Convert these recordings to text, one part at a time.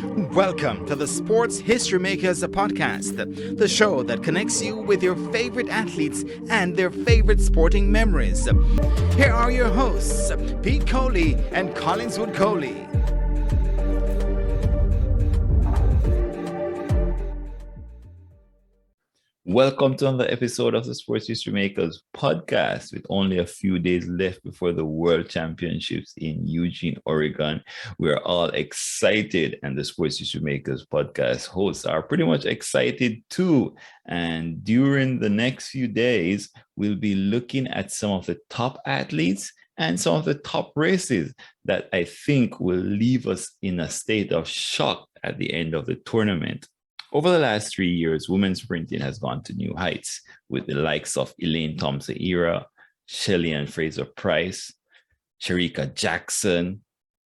Welcome to the Sports History Makers podcast, the show that connects you with your favorite athletes and their favorite sporting memories. Here are your hosts, Pete Coley and Collingswood Coley. Welcome to another episode of the Sports History Makers podcast. With only a few days left before the World Championships in Eugene, Oregon, we are all excited, and the Sports History Makers podcast hosts are pretty much excited too. And during the next few days, we'll be looking at some of the top athletes and some of the top races that I think will leave us in a state of shock at the end of the tournament. Over the last 3 years, women's sprinting has gone to new heights with the likes of thompson-herah, Shelly-ann Fraser-pryce, Shericka Jackson,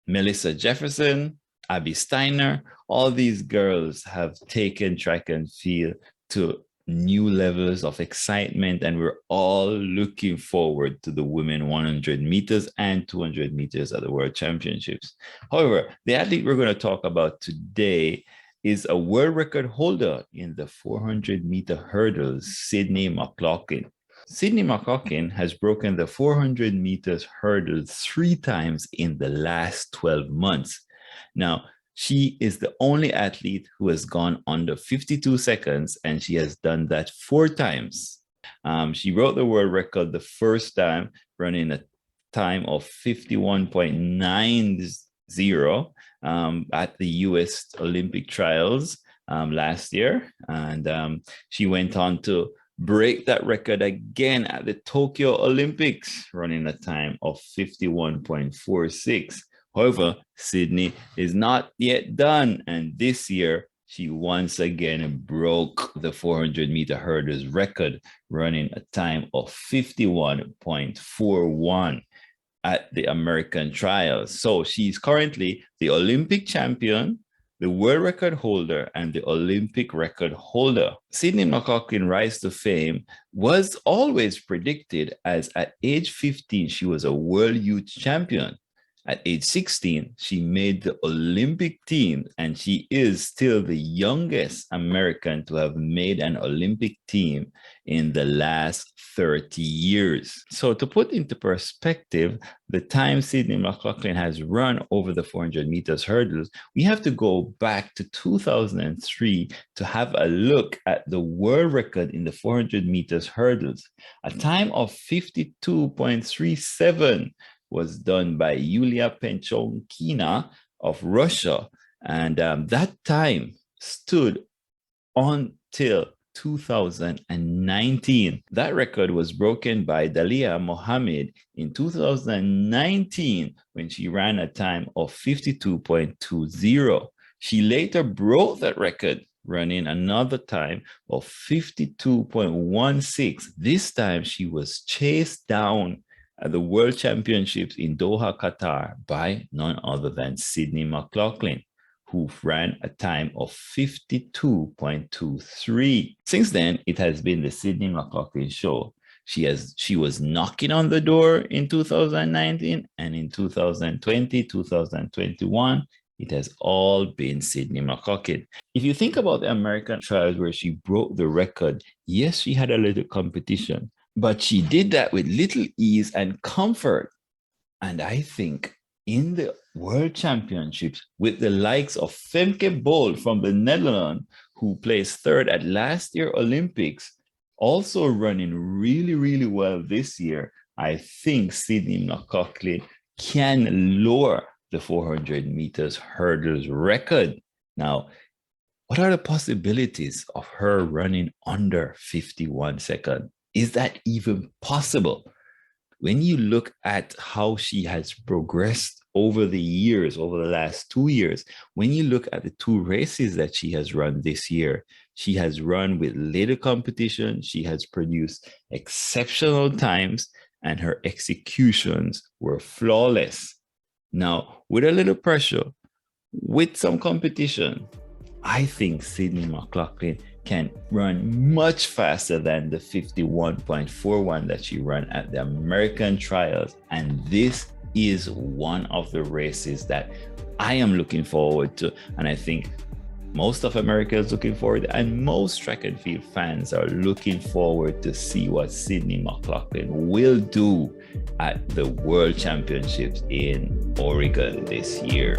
Melissa Jefferson, Abby Steiner. All these girls have taken track and field to new levels of excitement, and we're all looking forward to the women 100 meters and 200 meters at the World Championships. However, the athlete we're going to talk about today is a world record holder in the 400-meter hurdles, Sydney McLaughlin. Sydney McLaughlin has broken the 400 meters hurdle 3 times in the last 12 months. Now, she is the only athlete who has gone under 52 seconds, and she has done that 4 times. She broke the world record the first time, running a time of 51.90 at the US Olympic trials last year. And she went on to break that record again at the Tokyo Olympics, running a time of 51.46. However, Sydney is not yet done. And this year, she once again broke the 400-meter hurdles record, running a time of 51.41. at the American trials. So she's currently the Olympic champion, the world record holder, and the Olympic record holder. Sydney McLaughlin rise to fame was always predicted, as at age 15, she was a world youth champion. At age 16, she made the Olympic team, and she is still the youngest American to have made an Olympic team in the last 30 years. So to put into perspective the time Sydney McLaughlin has run over the 400 meters hurdles, we have to go back to 2003 to have a look at the world record in the 400 meters hurdles. A time of 52.37 was done by Yulia Penchonkina of Russia. And that time stood until 2019. That record was broken by Dalia Mohammed in 2019 when she ran a time of 52.20. She later broke that record, running another time of 52.16. This time she was chased down at the World Championships in Doha, Qatar, by none other than Sydney McLaughlin, who ran a time of 52.23. Since then, it has been the Sydney McLaughlin show. She was knocking on the door in 2019, and in 2020, 2021, it has all been Sydney McLaughlin. If you think about the American trials where she broke the record, yes, she had a little competition, but she did that with little ease and comfort. And I think in the World Championships, with the likes of Femke Bol from the Netherlands, who placed 3rd at last year's Olympics, also running really, really well this year, I think Sydney McLaughlin can lower the 400 meters hurdles record. Now, what are the possibilities of her running under 51 seconds? Is that even possible? When you look at how she has progressed over the years, over the last 2 years, when you look at the 2 races that she has run this year, she has run with little competition, she has produced exceptional times, and her executions were flawless. Now, with a little pressure, with some competition, I think Sydney McLaughlin can run much faster than the 51.41 that she ran at the American trials. And this is one of the races that I am looking forward to, and I think most of America is looking forward, and most track and field fans are looking forward to see what Sydney McLaughlin will do at the World Championships in Oregon this year.